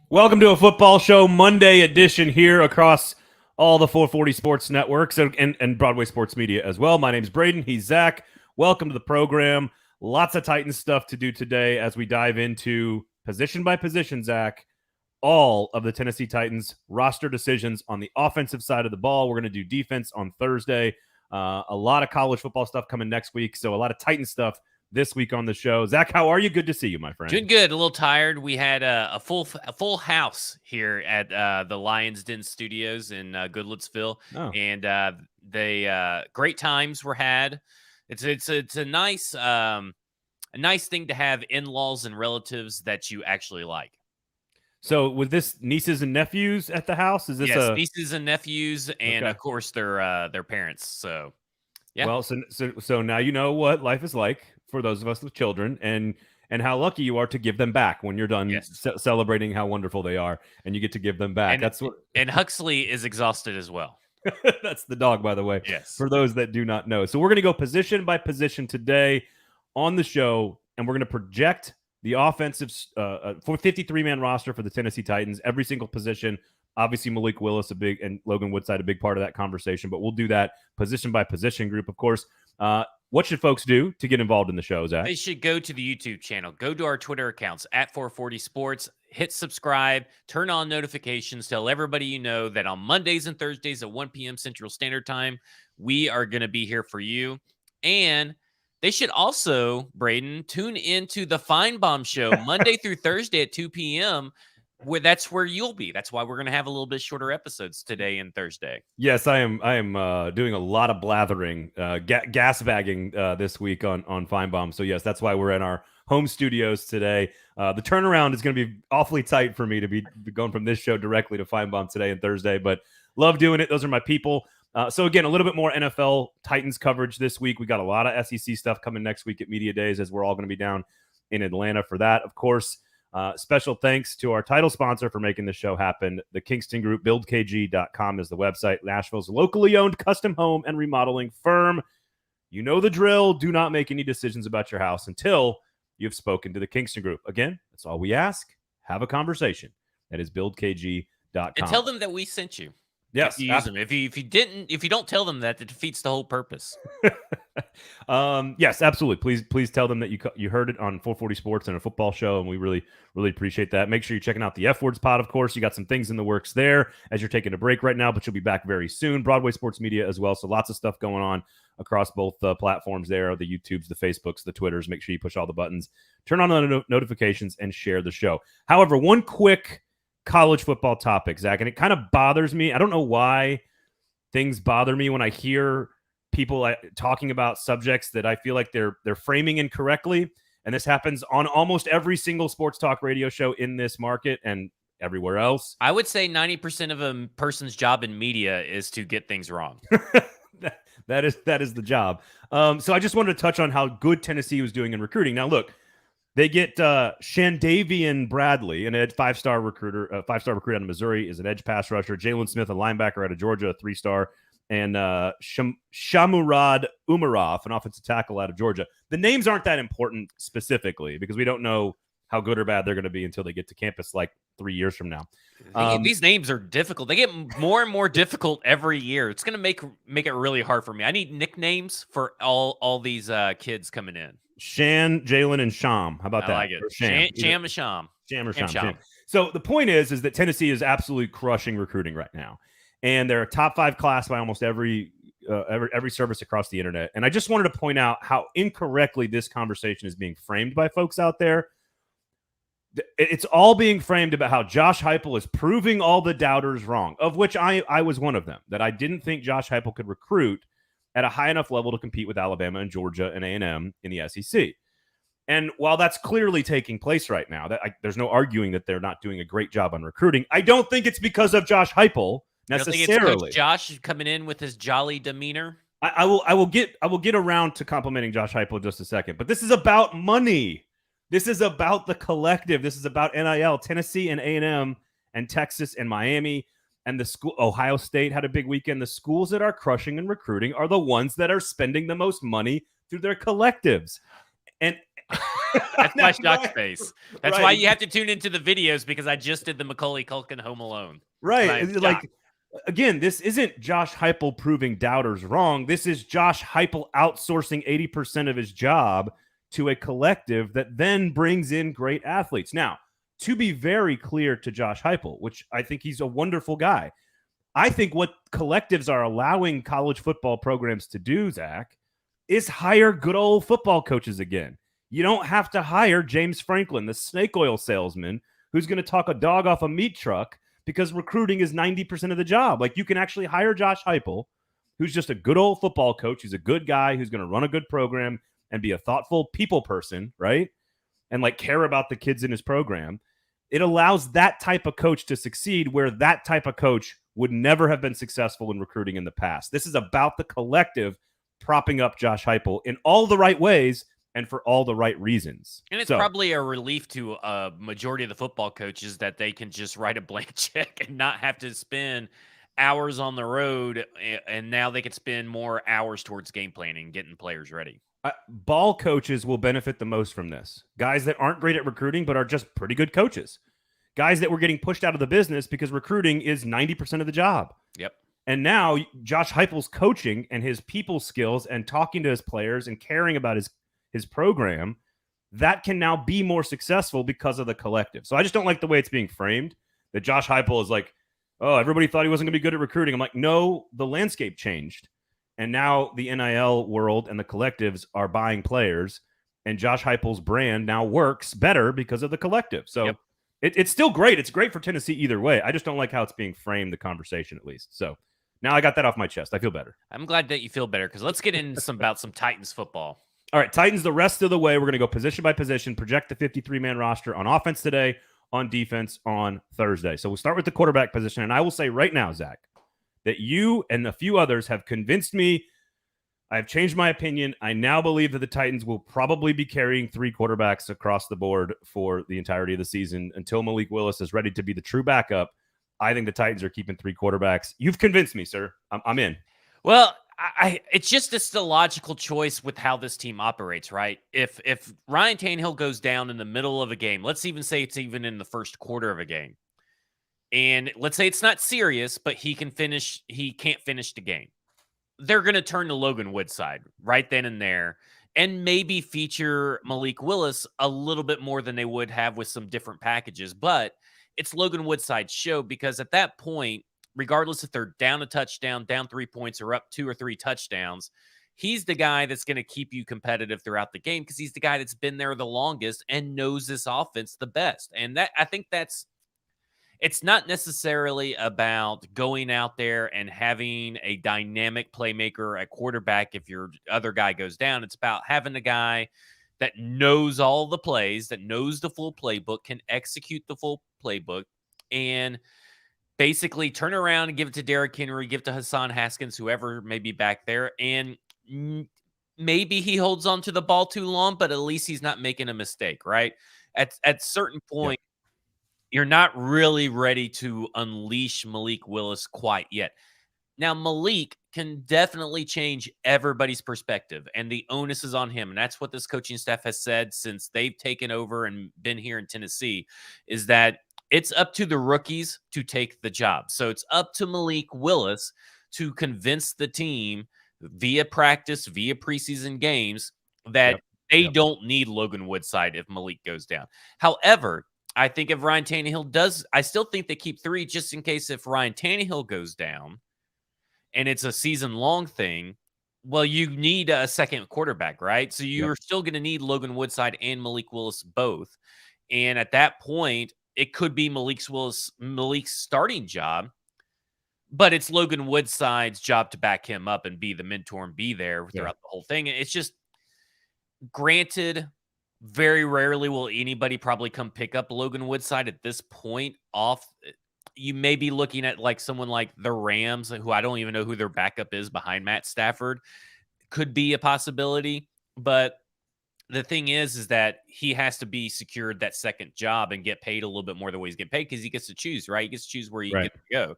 Welcome to a football show Monday edition here across all the 440 sports networks and Broadway sports media as well. My name's Braden. He's Zach. Welcome to the program. Lots of Titans stuff to do today as we dive into position by position, Zach, all of the Tennessee Titans roster decisions on the offensive side of the ball. We're going to do defense on Thursday. A lot of college football stuff coming next week. So a lot of Titan stuff this week on the show. Zach, how are you? Good to see you, my friend. Doing good. A little tired. We had a full house here at the Lyons Den Studios in Goodlettsville, and they great times were had. It's a nice thing to have in-laws and relatives that you actually like. So with this nieces and nephews at the house, is this nieces and nephews, and of course their parents. So yeah. Well, so now you know what life is like for those of us with children, and how lucky you are to give them back when you're done celebrating how wonderful they are, and you get to give them back. And Huxley is exhausted as well. That's the dog, by the way. Yes. For those that do not know. So we're going to go position by position today on the show, and we're going to project the offensive for 53-man roster for the Tennessee Titans, every single position. Obviously, Malik, Willis, and Logan Woodside, a big part of that conversation, but we'll do that position by position group, of course. What should folks do to get involved in the show, Zach? They should go to the YouTube channel, go to our Twitter accounts at 440 Sports, hit subscribe, turn on notifications, tell everybody you know that on Mondays and Thursdays at 1 p.m. Central Standard Time, we are going to be here for you. And they should also, Braden, tune into the Feinbaum Show Monday through Thursday at 2 p.m., that's where you'll be. That's why we're going to have a little bit shorter episodes today and Thursday. Yes, I am doing a lot of blathering, gas bagging this week on Feinbaum. So yes, that's why we're in our home studios today. The turnaround is going to be awfully tight for me to be going from this show directly to Feinbaum today and Thursday, but love doing it. Those are my people. So again, a little bit more NFL Titans coverage this week. We got a lot of SEC stuff coming next week at Media Days, as we're all going to be down in Atlanta for that, of course. Special thanks to our title sponsor for making this show happen. The Kingston Group, buildkg.com is the website. Nashville's locally owned custom home and remodeling firm. You know the drill. Do not make any decisions about your house until you've spoken to the Kingston Group. Again, that's all we ask. Have a conversation. That is buildkg.com. And tell them that we sent you. Yes, you use them. If you don't tell them that, it defeats the whole purpose. Yes, absolutely. Please tell them that you heard it on 440 Sports and a football show, and we really appreciate that. Make sure you're checking out the F Words pod. Of course, you got some things in the works there as you're taking a break right now, but you'll be back very soon. Broadway Sports Media as well, so lots of stuff going on across both platforms there, the YouTubes, the Facebooks, the Twitters. Make sure you push all the buttons, turn on the notifications, and share the show. However, one quick college football topic, Zach, and it kind of bothers me. I don't know why things bother me when I hear people talking about subjects that I feel like they're framing incorrectly, and this happens on almost every single sports talk radio show in this market and everywhere else. I would say 90% of a person's job in media is to get things wrong. that is the job. So I just wanted to touch on how good Tennessee was doing in recruiting. Now, look, they get Shandavian Bradley, an edge five-star recruit out of Missouri, is an edge pass rusher. Jalen Smith, a linebacker out of Georgia, a 3-star. And Shamurad Umarov, an offensive tackle out of Georgia. The names aren't that important specifically because we don't know how good or bad they're going to be until they get to campus like 3 years from now. These names are difficult. They get more and more difficult every year. It's going to make it really hard for me. I need nicknames for all these kids coming in. Shan, Jalen, and Sham. How about that? I like it. Sham and Sham. Sham or Sham. So the point is that Tennessee is absolutely crushing recruiting right now. And they're a top 5 class by almost every service across the internet. And I just wanted to point out how incorrectly this conversation is being framed by folks out there. It's all being framed about how Josh Heupel is proving all the doubters wrong, of which I was one of them, that I didn't think Josh Heupel could recruit at a high enough level to compete with Alabama and Georgia and A&M in the SEC. And while that's clearly taking place right now, there's no arguing that they're not doing a great job on recruiting. I don't think it's because of Josh Heupel necessarily. You don't think it's Coach Josh coming in with his jolly demeanor? I will get around to complimenting Josh Heupel in just a second, but this is about money. This is about the collective. This is about NIL. Tennessee and A&M and Texas and Miami and the school. Ohio State had a big weekend. The schools that are crushing and recruiting are the ones that are spending the most money through their collectives. And That's my shocked face. That's Right. why you have to tune into the videos, because I just did the Macaulay Culkin Home Alone. Right. Like, again, this isn't Josh Heupel proving doubters wrong. This is Josh Heupel outsourcing 80% of his job to a collective that then brings in great athletes. Now, to be very clear to Josh Heupel, which I think he's a wonderful guy, I think what collectives are allowing college football programs to do, Zach, is hire good old football coaches again. You don't have to hire James Franklin, the snake oil salesman, who's going to talk a dog off a meat truck, because recruiting is 90% of the job. Like, you can actually hire Josh Heupel, who's just a good old football coach. He's a good guy who's going to run a good program and be a thoughtful people person, right? And like care about the kids in his program. It allows that type of coach to succeed, where that type of coach would never have been successful in recruiting in the past. This is about the collective propping up Josh Heupel in all the right ways and for all the right reasons. And it's probably a relief to a majority of the football coaches that they can just write a blank check and not have to spend hours on the road. And now they can spend more hours towards game planning, getting players ready. Ball coaches will benefit the most from this. Guys that aren't great at recruiting but are just pretty good coaches. Guys that were getting pushed out of the business because recruiting is 90% of the job. Yep. And now Josh Heupel's coaching and his people skills and talking to his players and caring about his program, that can now be more successful because of the collective. So I just don't like the way it's being framed, that Josh Heupel is like, oh, everybody thought he wasn't going to be good at recruiting. I'm like, no, the landscape changed. And now the NIL world and the collectives are buying players, and Josh Heupel's brand now works better because of the collective. So it's still great. It's great for Tennessee either way. I just don't like how it's being framed, the conversation, at least. So now I got that off my chest. I feel better. I'm glad that you feel better, because let's get into about some Titans football. All right, Titans the rest of the way. We're going to go position by position, project the 53-man roster on offense today, on defense on Thursday. So we'll start with the quarterback position, and I will say right now, Zach, that you and a few others have convinced me. I've changed my opinion. I now believe that the Titans will probably be carrying 3 quarterbacks across the board for the entirety of the season until Malik Willis is ready to be the true backup. I think the Titans are keeping 3 quarterbacks. You've convinced me, sir. I'm in. Well, it's the logical choice with how this team operates, right? If Ryan Tannehill goes down in the middle of a game, let's even say it's even in the first quarter of a game, and let's say it's not serious, but he can't finish the game, they're going to turn to Logan Woodside right then and there, and maybe feature Malik Willis a little bit more than they would have with some different packages. But it's Logan Woodside's show, because at that point, regardless if they're down a touchdown, down 3 points, or up 2 or 3 touchdowns, he's the guy that's going to keep you competitive throughout the game, because he's the guy that's been there the longest and knows this offense the best. And I think it's not necessarily about going out there and having a dynamic playmaker at quarterback if your other guy goes down. It's about having a guy that knows all the plays, that knows the full playbook, can execute the full playbook, and basically turn around and give it to Derrick Henry, give it to Hassan Haskins, whoever may be back there. And maybe he holds on to the ball too long, but at least he's not making a mistake, right? At certain point, you're not really ready to unleash Malik Willis quite yet. Now, Malik can definitely change everybody's perspective, and the onus is on him. And that's what this coaching staff has said since they've taken over and been here in Tennessee, is that it's up to the rookies to take the job. So it's up to Malik Willis to convince the team via practice, via preseason games, that they don't need Logan Woodside if Malik goes down. However, I think if Ryan Tannehill does, I still think they keep 3 just in case if Ryan Tannehill goes down and it's a season-long thing. Well, you need a second quarterback, right? So you're still going to need Logan Woodside and Malik Willis both. And at that point, it could be Malik's starting job, but it's Logan Woodside's job to back him up and be the mentor and be there throughout the whole thing. It's just, granted, very rarely will anybody probably come pick up Logan Woodside at this point off. You may be looking at like someone like the Rams, who I don't even know who their backup is behind Matt Stafford. Could be a possibility, but the thing is that he has to be secured that second job and get paid a little bit more than what he's getting paid, because he gets to choose, right? He gets to choose where he gets to go.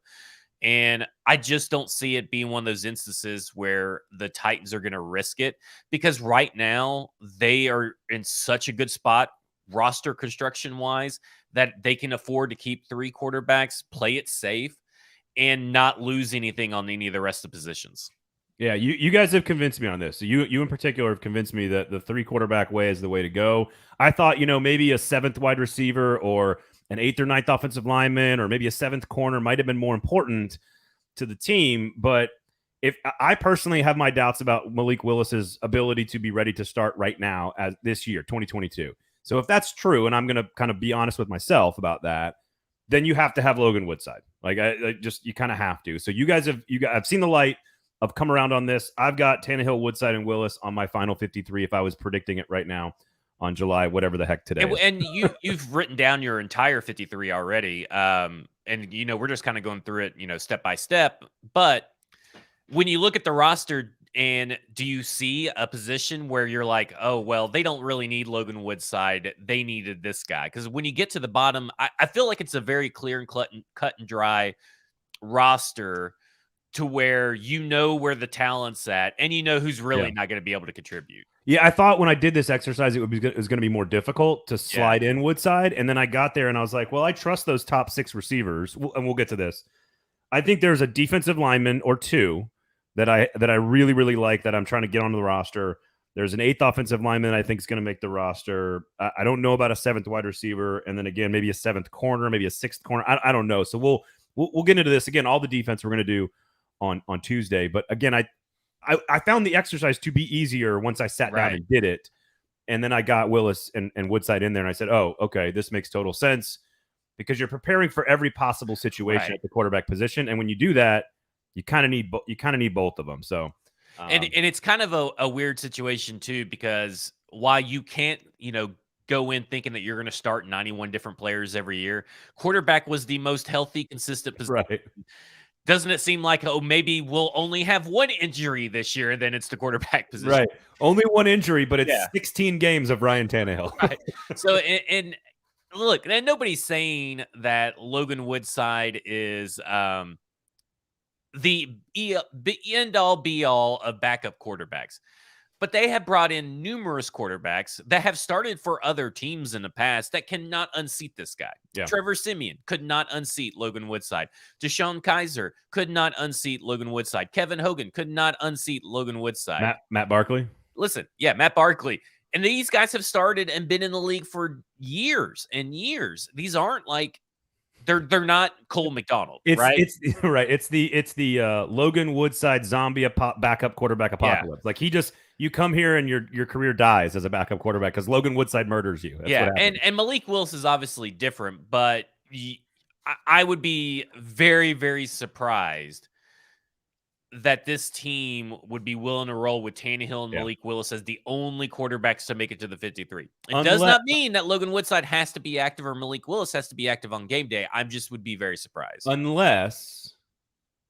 And I just don't see it being one of those instances where the Titans are going to risk it, because right now they are in such a good spot roster construction wise that they can afford to keep 3 quarterbacks, play it safe, and not lose anything on any of the rest of the positions. Yeah, you guys have convinced me on this. So you in particular have convinced me that the 3 quarterback way is the way to go. I thought, maybe a 7th wide receiver or an 8th or 9th offensive lineman or maybe a 7th corner might have been more important to the team. But if I personally have my doubts about Malik Willis's ability to be ready to start right now as this year, 2022. So if that's true, and I'm going to kind of be honest with myself about that, then you have to have Logan Woodside. Like you kind of have to. So I've seen the light. I've come around on this. I've got Tannehill, Woodside, and Willis on my final 53 if I was predicting it right now on July, whatever the heck today is. And you've written down your entire 53 already. And, we're just kind of going through it, step by step. But when you look at the roster, and do you see a position where you're like, oh, well, they don't really need Logan Woodside. They needed this guy. Because when you get to the bottom, I feel like it's a very clear and cut and dry roster, to where where the talent's at and who's really not going to be able to contribute. Yeah, I thought when I did this exercise, it was going to be more difficult to slide in Woodside. And then I got there and I was like, well, I trust those top 6 receivers. And we'll get to this. I think there's a defensive lineman or 2 that I really, really like that I'm trying to get onto the roster. There's an 8th offensive lineman I think is going to make the roster. I don't know about a 7th wide receiver. And then again, maybe a 7th corner, maybe a 6th corner. I don't know. So we'll get into this again. All the defense we're going to do on Tuesday. But again, I found the exercise to be easier once I sat down and did it. And then I got Willis and Woodside in there and I said, oh, okay, this makes total sense, because you're preparing for every possible situation at the quarterback position. And when you do that, you kind of need both of them. So, and it's kind of a weird situation too, because while you can't, go in thinking that you're going to start 91 different players every year, quarterback was the most healthy, consistent position. Right. Doesn't it seem like, maybe we'll only have 1 injury this year, and then it's the quarterback position? Right. Only 1 injury, but it's 16 games of Ryan Tannehill. Right. So, and look, and nobody's saying that Logan Woodside is the end-all, be-all of backup quarterbacks. But they have brought in numerous quarterbacks that have started for other teams in the past that cannot unseat this guy. Yeah. Trevor Siemian could not unseat Logan Woodside. Deshaun Kaiser could not unseat Logan Woodside. Kevin Hogan could not unseat Logan Woodside. Matt Barkley? Listen, Matt Barkley. And these guys have started and been in the league for years and years. These aren't like they're not Cole McDonald, right? It's right. It's the Logan Woodside zombie backup quarterback apocalypse. Like you come here and your career dies as a backup quarterback because Logan Woodside murders you. That's and Malik Willis is obviously different, but I would be very, very surprised that this team would be willing to roll with Tannehill and Malik Willis as the only quarterbacks to make it to the 53. It does not mean that Logan Woodside has to be active or Malik Willis has to be active on game day. I just would be very surprised. Unless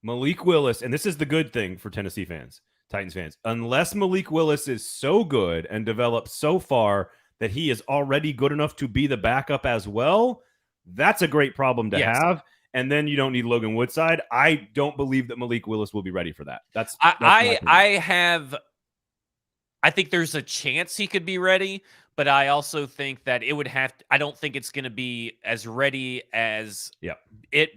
Malik Willis, and this is the good thing for Tennessee fans, Titans fans, unless Malik Willis is so good and developed so far that he is already good enough to be the backup as well, that's a great problem to have. And then you don't need Logan Woodside. I don't believe that Malik Willis will be ready for that. I think there's a chance he could be ready, but I also think that it would have to, I don't think it's going to be as ready as it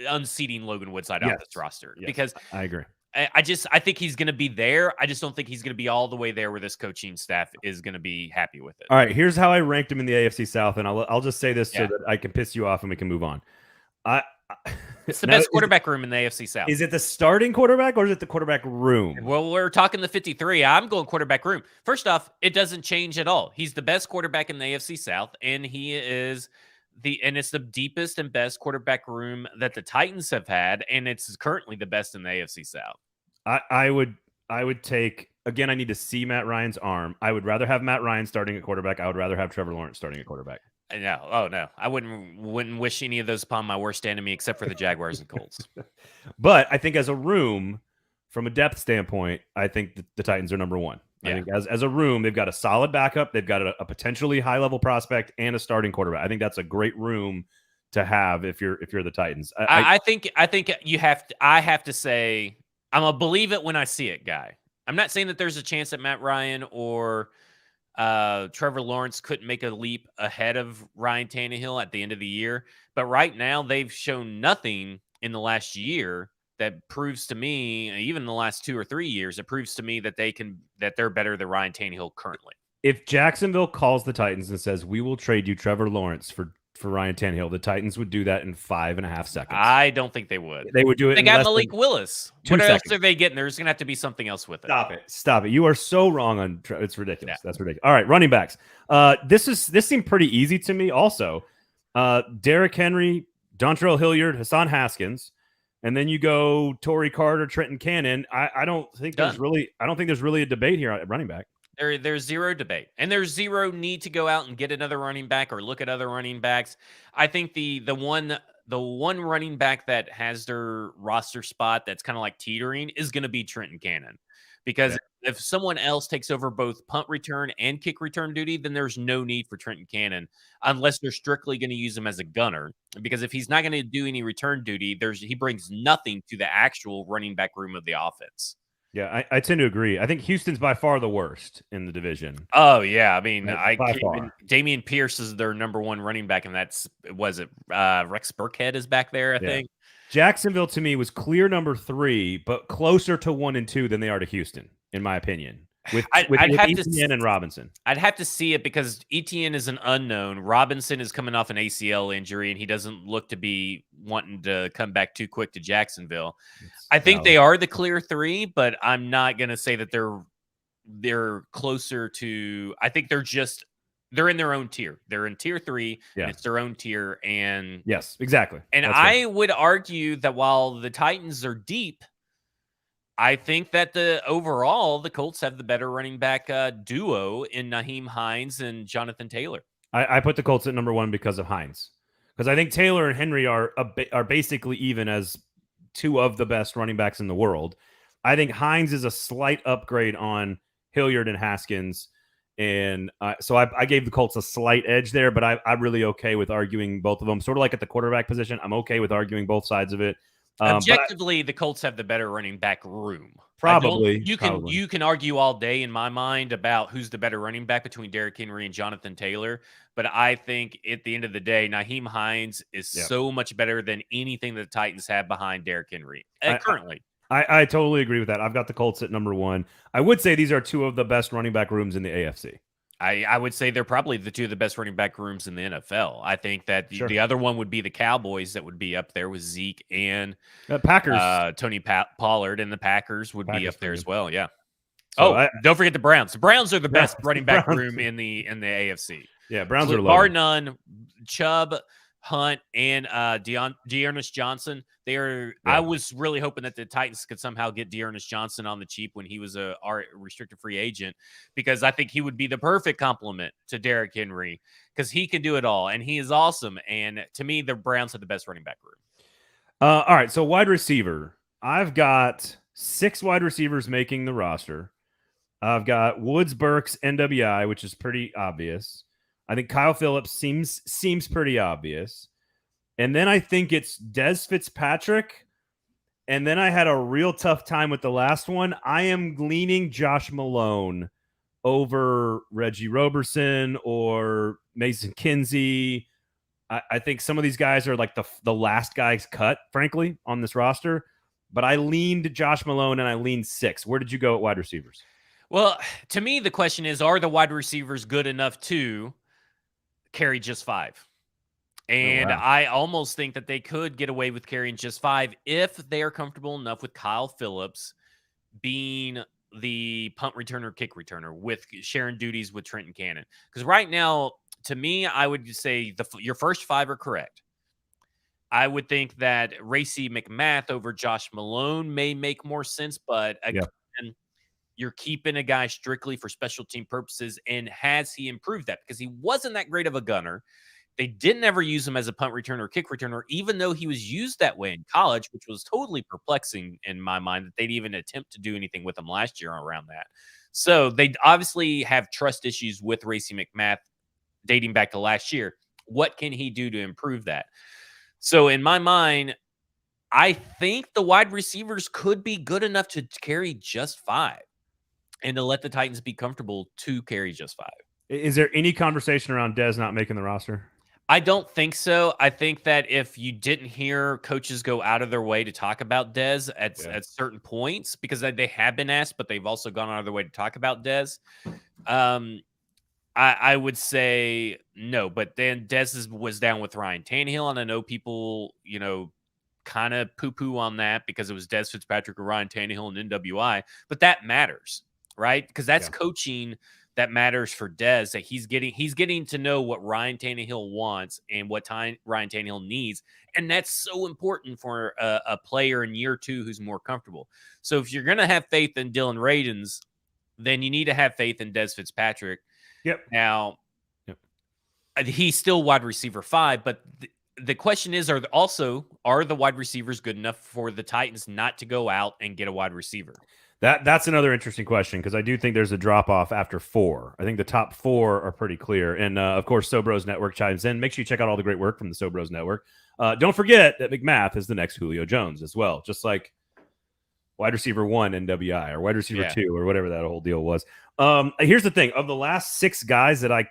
unseating Logan Woodside off this roster because I agree. I think he's going to be there. I just don't think he's going to be all the way there where this coaching staff is going to be happy with it. All right, here's how I ranked him in the AFC South, and I'll just say this so that I can piss you off and we can move on. It's the best quarterback room in the AFC South. Is it the starting quarterback or is it the quarterback room? Well, we're talking the 53. I'm going quarterback room. First off, it doesn't change at all. He's the best quarterback in the AFC South, and it's the deepest and best quarterback room that the Titans have had, and it's currently the best in the AFC South. I would take, again, I need to see Matt Ryan's arm. I would rather have Matt Ryan starting at quarterback. I would rather have Trevor Lawrence starting at quarterback. No. Oh, no. I wouldn't wish any of those upon my worst enemy except for the Jaguars and Colts. But I think as a room, from a depth standpoint, I think the Titans are number one. I think as a room, they've got a solid backup. They've got a potentially high-level prospect and a starting quarterback. I think that's a great room to have if you're the Titans. I think you have to. I have to say I'm a believe it when I see it guy. I'm not saying that there's a chance that Matt Ryan or Trevor Lawrence couldn't make a leap ahead of Ryan Tannehill at the end of the year, but right now they've shown nothing in the last year that proves to me, even in the last 2 or 3 years, it proves to me that they're better than Ryan Tannehill currently. If Jacksonville calls the Titans and says, we will trade you Trevor Lawrence for Ryan Tannehill, the Titans would do that in 5.5 seconds. I don't think they would. They would do it. They got Malik Willis. What else are they getting? There's going to have to be something else with it. Stop it. You are so wrong on it's ridiculous. Yeah. That's ridiculous. All right, running backs. This seemed pretty easy to me also. Derrick Henry, Dontrell Hilliard, Hassan Haskins, and then you go Torrey Carter, Trenton Cannon. I don't think there's really a debate here at running back. There's zero debate, and there's zero need to go out and get another running back or look at other running backs. I think the one running back that has their roster spot that's kind of like teetering is going to be Trenton Cannon, because if someone else takes over both punt return and kick return duty, then there's no need for Trenton Cannon unless they're strictly going to use him as a gunner. Because if he's not going to do any return duty, he brings nothing to the actual running back room of the offense. Yeah, I tend to agree. I think Houston's by far the worst in the division. Oh, yeah. I mean, Dameon Pierce is their number one running back, and Rex Burkhead is back there, I think. Jacksonville, to me, was clear number 3, but closer to 1 and 2 than they are to Houston, in my opinion. With Etienne and Robinson. I'd have to see it because Etienne is an unknown. Robinson is coming off an ACL injury, and he doesn't look to be wanting to come back too quick to Jacksonville. I think they are the clear 3, but I'm not going to say that they're closer to. I think they're in their own tier. They're in tier 3, and it's their own tier. And yes, exactly. And I would argue that while the Titans are deep, I think that overall the Colts have the better running back duo in Nyheim Hines and Jonathan Taylor. I put the Colts at number 1 because of Hines, because I think Taylor and Henry are basically even as 2 of the best running backs in the world. I think Hines is a slight upgrade on Hilliard and Haskins, and so I gave the Colts a slight edge there. But I'm really okay with arguing both of them. Sort of like at the quarterback position, I'm okay with arguing both sides of it. Objectively, the Colts have the better running back room. Probably. You can argue all day in my mind about who's the better running back between Derrick Henry and Jonathan Taylor. But I think at the end of the day, Nyheim Hines is so much better than anything that the Titans have behind Derrick Henry currently. I totally agree with that. I've got the Colts at number 1. I would say these are 2 of the best running back rooms in the AFC. I would say they're probably the 2 of the best running back rooms in the NFL. I think that the other one would be the Cowboys that would be up there with Zeke and Packers. Tony Pollard, and the Packers would be up there as well. Yeah. So don't forget the Browns. The Browns are the best running back room in the AFC. Yeah, Browns are low. Bar none. Chubb, Hunt, and Dearness Johnson. They are. I was really hoping that the Titans could somehow get Dearness Johnson on the cheap when he was a restricted free agent, because I think he would be the perfect complement to Derrick Henry, because he can do it all and he is awesome. And to me, the Browns have the best running back room. All right, so wide receiver. I've got 6 wide receivers making the roster. I've got Woods, Burks, NWI, which is pretty obvious. I think Kyle Phillips seems pretty obvious. And then I think it's Dez Fitzpatrick. And then I had a real tough time with the last one. I am leaning Josh Malone over Reggie Roberson or Mason Kinsey. I think some of these guys are like the last guys cut, frankly, on this roster. But I leaned Josh Malone and I leaned 6. Where did you go at wide receivers? Well, to me, the question is, are the wide receivers good enough to carry just 5? And I almost think that they could get away with carrying just 5 if they are comfortable enough with Kyle Phillips being the punt returner, kick returner, with sharing duties with Trenton Cannon. Because right now, to me, I would say your first 5 are correct. I would think that Racey McMath over Josh Malone may make more sense, but again, you're keeping a guy strictly for special team purposes. And has he improved that? Because he wasn't that great of a gunner. They didn't ever use him as a punt returner or kick returner, even though he was used that way in college, which was totally perplexing in my mind that they'd even attempt to do anything with him last year around that. So they obviously have trust issues with Racey McMath dating back to last year. What can he do to improve that? So in my mind, I think the wide receivers could be good enough to carry just 5 and to let the Titans be comfortable to carry just 5. Is there any conversation around Dez not making the roster? I don't think so. I think that if you didn't hear coaches go out of their way to talk about Dez at certain points, because they have been asked, but they've also gone out of their way to talk about Dez, I would say no. But then Dez was down with Ryan Tannehill, and I know people, kind of poo-poo on that because it was Dez Fitzpatrick or Ryan Tannehill and NWI, but that matters, right? Because that's coaching that matters for Dez, that he's getting to know what Ryan Tannehill wants and what time Ryan Tannehill needs, and that's so important for a player in year 2 who's more comfortable. So if you're gonna have faith in Dylan Radins, then you need to have faith in Dez Fitzpatrick. Yep. Now, he's still wide receiver 5, but the question is, are the wide receivers good enough for the Titans not to go out and get a wide receiver? That's another interesting question, because I do think there's a drop-off after 4. I think the top 4 are pretty clear. And, of course, Sobros Network chimes in. Make sure you check out all the great work from the Sobros Network. Don't forget that McMath is the next Julio Jones as well, just like wide receiver 1 NWI or wide receiver 2 or whatever that whole deal was. Here's the thing. Of the last 6 guys that I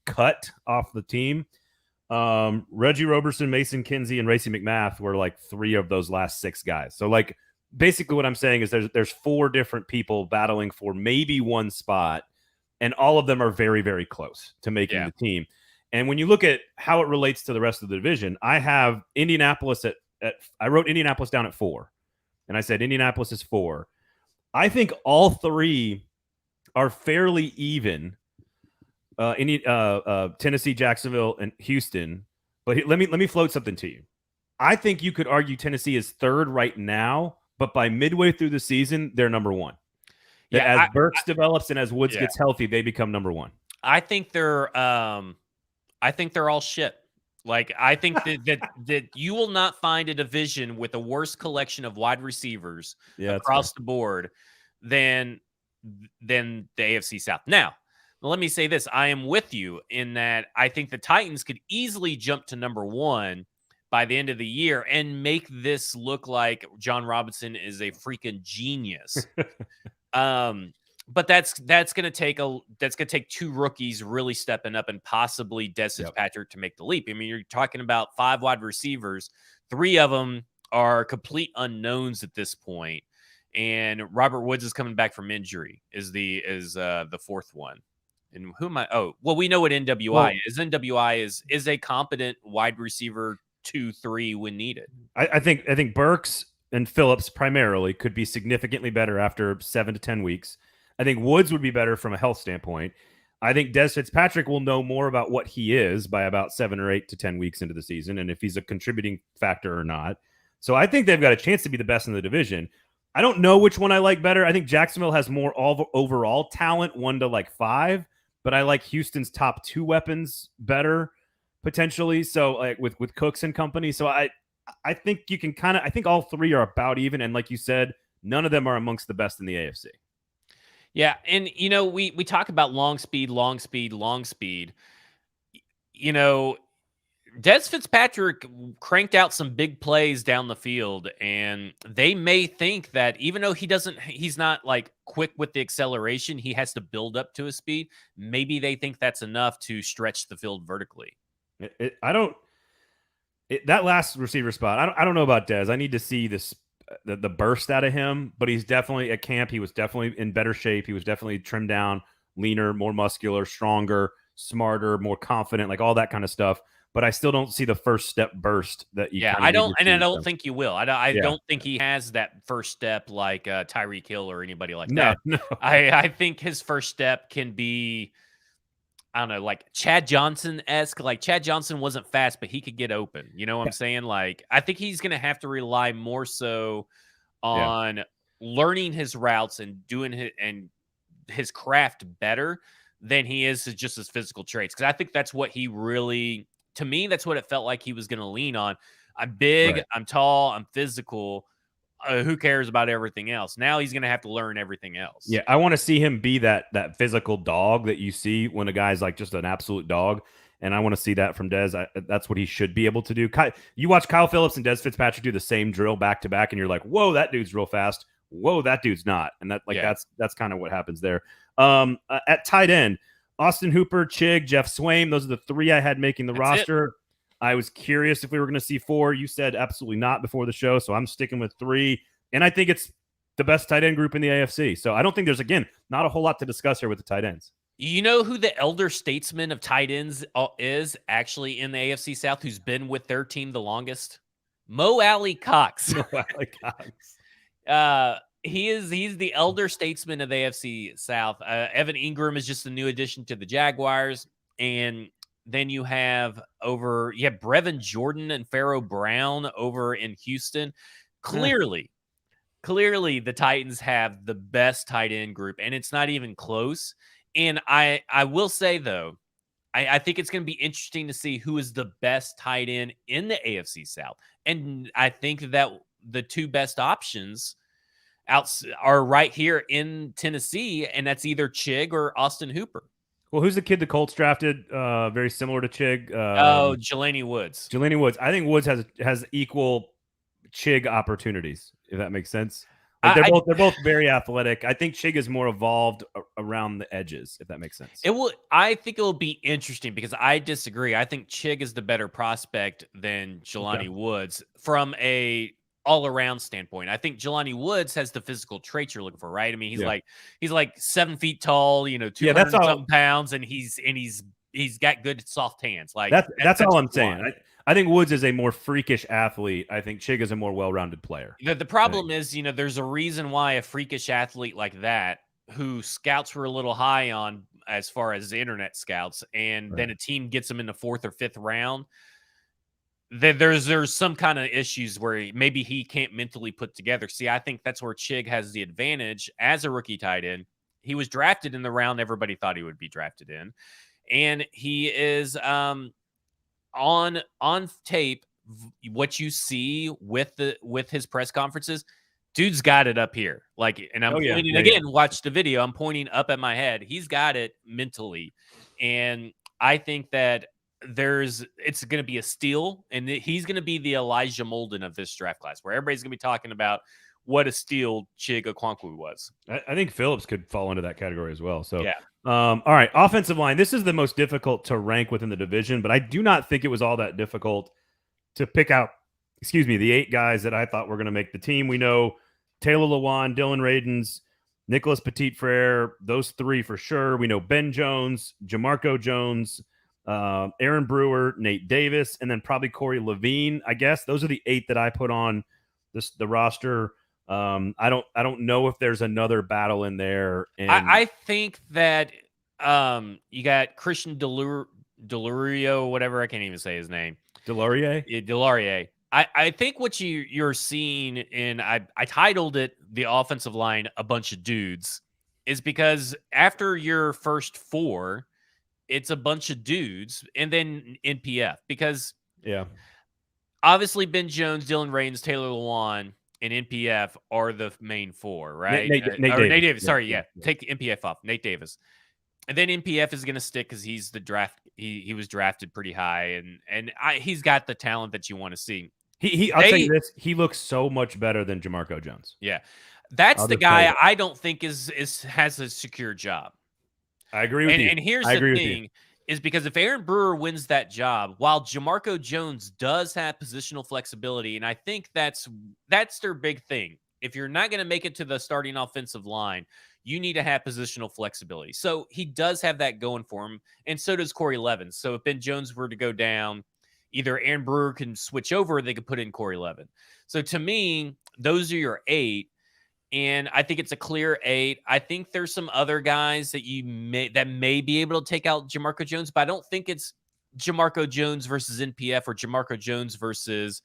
cut off the team, Reggie Roberson, Mason Kinsey, and Racey McMath were like 3 of those last 6 guys. So, like, basically what I'm saying is there's 4 different people battling for maybe 1 spot, and all of them are very, very close to making the team. And when you look at how it relates to the rest of the division, I have Indianapolis I wrote Indianapolis down at 4, and I said Indianapolis is 4. I think all 3 are fairly even. Tennessee, Jacksonville, and Houston. But let me float something to you. I think you could argue Tennessee is 3rd right now, but by midway through the season, they're number 1. As Burks develops and as Woods gets healthy, they become number 1. I think they're all shit. Like, I think that you will not find a division with a worse collection of wide receivers across the board than the AFC South. Now, let me say this. I am with you in that I think the Titans could easily jump to number 1 by the end of the year and make this look like John Robinson is a freaking genius. But that's going to take 2 rookies really stepping up and possibly Dez Fitzpatrick to make the leap. I mean, you're talking about 5 wide receivers. 3 of them are complete unknowns at this point. And Robert Woods is coming back from injury is the 4th one. And who am I? Oh, well, we know what NWI is. NWI is a competent wide receiver 2-3 when needed. I think Burks and Phillips primarily could be significantly better after 7 to 10 weeks. I think Woods would be better from a health standpoint. I think Dez Fitzpatrick will know more about what he is by about 7 or 8 to 10 weeks into the season, and if he's a contributing factor or not. So I think they've got a chance to be the best in the division. I don't know which one I like better. I think Jacksonville has more overall talent, 1 to 5, but I like Houston's top 2 weapons better potentially. So like with Cooks and company. So I think you can I think all 3 are about even. And like you said, none of them are amongst the best in the AFC. Yeah. And, we talk about long speed. Dez Fitzpatrick cranked out some big plays down the field, and they may think that even though he's not like quick with the acceleration, he has to build up to his speed. Maybe they think that's enough to stretch the field vertically. That last receiver spot, I don't know about Dez. I need to see the burst out of him, but he's definitely at camp. He was definitely in better shape. He was definitely trimmed down, leaner, more muscular, stronger, smarter, more confident, like all that kind of stuff. But I still don't see the first step burst that you. I don't think you will. I don't think he has that first step like Tyreek Hill or anybody like that. No. I think his first step can be, I don't know, like Chad Johnson-esque. Like Chad Johnson wasn't fast, but he could get open. You know what I'm saying? Like, I think he's going to have to rely more so on learning his routes and doing his craft better than he is just his physical traits. Because I think that's what he really. To me, that's what it felt like he was going to lean on. I'm big, I'm tall, I'm physical. Who cares about everything else? Now he's going to have to learn everything else. Yeah, I want to see him be that physical dog that you see when a guy's like just an absolute dog. and I want to see that from Dez. That's what he should be able to do. You watch Kyle Phillips and Dez Fitzpatrick do the same drill back to back, and you're like, whoa, that dude's real fast. Whoa, that dude's not. And that's kind of what happens there. At tight end, Austin Hooper, Chig, Jeff Swaim. Those are the 3 I had making the roster. I was curious if we were going to see 4. You said absolutely not before the show, so I'm sticking with 3. And I think it's the best tight end group in the AFC. So I don't think there's, again, not a whole lot to discuss here with the tight ends. You know who the elder statesman of tight ends is actually in the AFC South, who's been with their team the longest? Mo Alley Cox. Mo Alley Cox. He's the elder statesman of the AFC South. Evan Ingram is just a new addition to the Jaguars. And then you have Brevin Jordan and Pharaoh Brown over in Houston. Clearly, the Titans have the best tight end group, and it's not even close. And I will say, though, I think it's going to be interesting to see who is the best tight end in the AFC South. And I think that the 2 best options are right here in Tennessee, and that's either Chig or Austin Hooper. Well, who's the kid the Colts drafted? Very similar to Chig. Jelani Woods. Jelani Woods. I think Woods has equal Chig opportunities, if that makes sense. They're both very athletic. I think Chig is more evolved around the edges, if that makes sense. I think it will be interesting because I disagree. I think Chig is the better prospect than Jelani Woods from a all-around standpoint. I think Jelani Woods has the physical traits you're looking for, right? I mean, he's like 7 feet tall, 200 something pounds, and he's got good soft hands. Like that's all I'm saying. I think Woods is a more freakish athlete. I think Chig is a more well-rounded player. The problem is, there's a reason why a freakish athlete like that, who scouts were a little high on as far as internet scouts, and then a team gets him in the 4th or 5th round, there's some kind of issues where maybe he can't mentally put together. See, I think that's where Chig has the advantage as a rookie tight end. He was drafted in the round everybody thought he would be drafted in, and he is on tape. What you see with his press conferences, dude's got it up here. Like, and I'm pointing again. Watch the video. I'm pointing up at my head. He's got it mentally, and I think that it's going to be a steal, and he's going to be the Elijah Molden of this draft class, where everybody's going to be talking about what a steal Chig Okonkwo was. I think Phillips could fall into that category as well. So, all right, offensive line. This is the most difficult to rank within the division, but I do not think it was all that difficult to pick out, the 8 guys that I thought were going to make the team. We know Taylor Lewan, Dylan Radins, Nicholas Petit-Frere, those 3 for sure. We know Ben Jones, Jamarco Jones, Aaron Brewer, Nate Davis, and then probably Corey Levine. I guess those are the 8 that I put on the roster. I don't know if there's another battle in there. And I think that you got Christian Delurio, whatever, I can't even say his name. Delarier. I think what you're seeing in I titled it the offensive line a bunch of dudes is because after your first 4, it's a bunch of dudes, and then NPF, because obviously Ben Jones, Dylan Radins, Taylor Lewan, and NPF are the main 4, right? Nate Davis. Sorry, take the NPF off. Nate Davis. And then NPF is going to stick because he's the draft. He was drafted pretty high, and he's got the talent that you want to see. I'll tell you this. He looks so much better than Jamarco Jones. Yeah. That's the guy I don't think has a secure job. I agree with you. And here's the thing is because if Aaron Brewer wins that job, while Jamarco Jones does have positional flexibility, and I think that's their big thing. If you're not going to make it to the starting offensive line, you need to have positional flexibility. So he does have that going for him, and so does Corey Levin. So if Ben Jones were to go down, either Aaron Brewer can switch over or they could put in Corey Levin. So to me, those are your 8. And I think it's a clear 8. I think there's some other guys that may be able to take out Jamarco Jones, but I don't think it's Jamarco Jones versus NPF or Jamarco Jones versus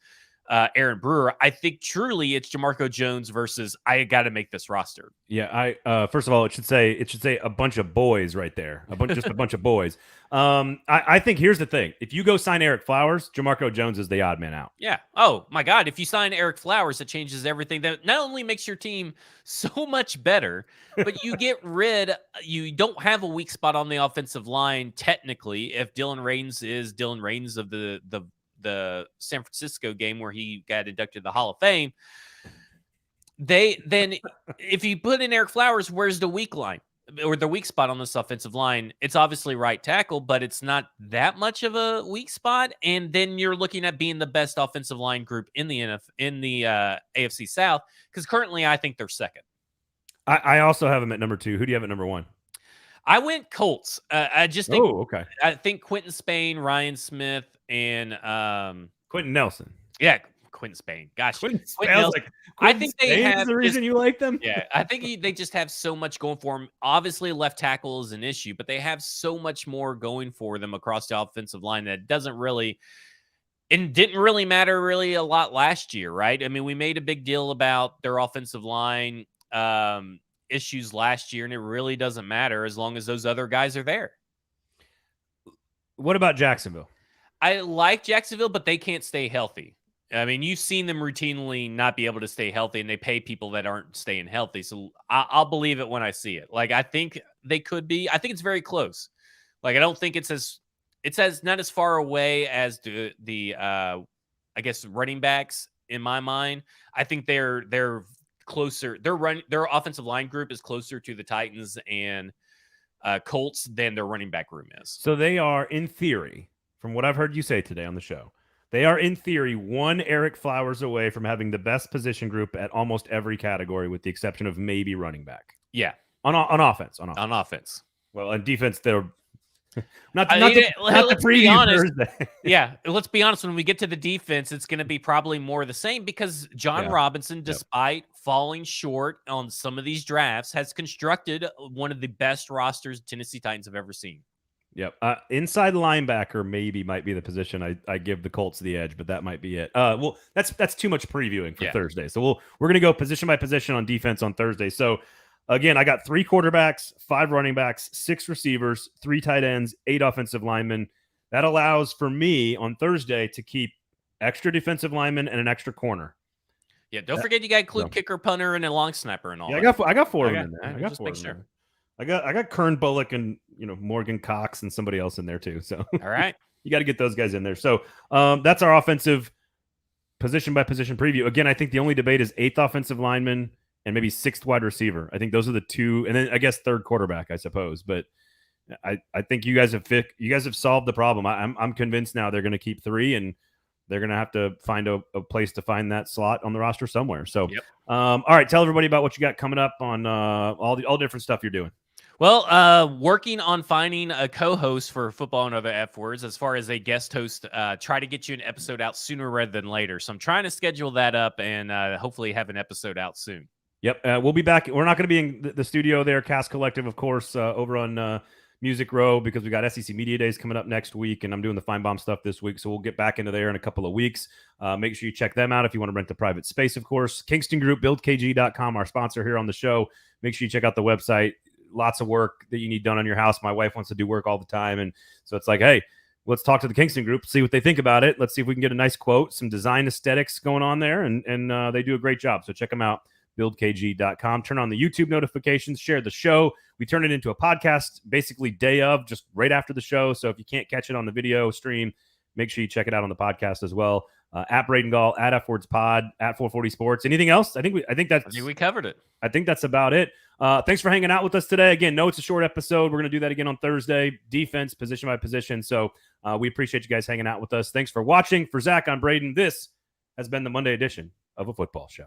Aaron Brewer. I think truly it's Jamarco Jones versus I got to make this roster. Yeah, first of all, it should say a bunch of boys right there, just a bunch of boys. I think here's the thing: if you go sign Eric Flowers, Jamarco Jones is the odd man out. Yeah. Oh my God! If you sign Eric Flowers, it changes everything. That not only makes your team so much better, but you get rid. You don't have a weak spot on the offensive line technically. If Dylan Raines is Dylan Raines of the San Francisco game where he got inducted to the Hall of Fame. Then if you put in Eric Flowers, where's the weak line or the weak spot on this offensive line? It's obviously right tackle, but it's not that much of a weak spot. And then you're looking at being the best offensive line group in the AFC South, because currently I think they're second. I also have them at number 2. Who do you have at number 1? I went Colts. I just think. Oh, okay. I think Quentin Spain, Ryan Smith, and Quentin Nelson. Yeah, Quentin Spain. Gosh, Quentin Nelson. like, I think they have the reason you like them. Yeah, I think they just have so much going for them. Obviously, left tackle is an issue, but they have so much more going for them across the offensive line that doesn't really and didn't really matter really a lot last year, right? I mean, we made a big deal about their offensive line issues last year, and it really doesn't matter as long as those other guys are there. What about Jacksonville? I like Jacksonville, but they can't stay healthy. I mean, you've seen them routinely not be able to stay healthy, and they pay people that aren't staying healthy. So I'll believe it when I see it. Like, I think they could be. I think it's very close. Like, I don't think it's not as far away as the I guess running backs in my mind. I think they're closer. Their offensive line group is closer to the Titans and Colts than their running back room is. So they are, in theory, from what I've heard you say today on the show, they are, in theory, one Eric Flowers away from having the best position group at almost every category, with the exception of maybe running back. Yeah, on offense. On offense. Well, on defense, they're not the preview Thursday. Yeah, let's be honest. When we get to the defense, it's going to be probably more the same because John Robinson, despite falling short on some of these drafts, has constructed one of the best rosters Tennessee Titans have ever seen. Yep. Inside linebacker might be the position I give the Colts the edge, but that might be it. Well, that's too much previewing for Thursday. So we're going to go position by position on defense on Thursday. So again, I got 3 quarterbacks, 5 running backs, 6 receivers, 3 tight ends, 8 offensive linemen. That allows for me on Thursday to keep extra defensive linemen and an extra corner. Yeah, don't forget you got to include kicker, punter, and a long snapper and all. Yeah, I got 4 of them in there. I got 4 of them. I got Kern Bullock and Morgan Cox and somebody else in there too. So all right, you got to get those guys in there. So that's our offensive position by position preview. Again, I think the only debate is 8th offensive lineman and maybe 6th wide receiver. I think those are the 2, and then I guess 3rd quarterback, I suppose. But I think you guys have solved the problem. I'm convinced now they're going to keep 3, and they're going to have to find a place to find that slot on the roster somewhere. So, all right, tell everybody about what you got coming up on all different stuff you're doing. Well, working on finding a co-host for Football and Other F Words, as far as a guest host, try to get you an episode out sooner rather than later. So I'm trying to schedule that up and hopefully have an episode out soon. Yep. We'll be back. We're not going to be in the studio there, Cast Collective, of course, over on Music Row, because we got SEC Media Days coming up next week, and I'm doing the Feinbaum stuff this week. So we'll get back into there in a couple of weeks. Make sure you check them out if you want to rent the private space, of course. Kingston Group, BuildKG.com, our sponsor here on the show. Make sure you check out the website. Lots of work that you need done on your house. My wife wants to do work all the time. And so it's like, hey, let's talk to the Kingston Group, see what they think about it. Let's see if we can get a nice quote, some design aesthetics going on there. And they do a great job. So check them out, buildkg.com. Turn on the YouTube notifications, share the show. We turn it into a podcast basically day of, just right after the show. So if you can't catch it on the video stream, make sure you check it out on the podcast as well. At Braden Gall, at F Words Pod, at 440 Sports. Anything else? I think we covered it. I think that's about it. Thanks for hanging out with us today. Again, it's a short episode. We're going to do that again on Thursday. Defense, position by position. So we appreciate you guys hanging out with us. Thanks for watching. For Zach, I'm Braden. This has been the Monday edition of A Football Show.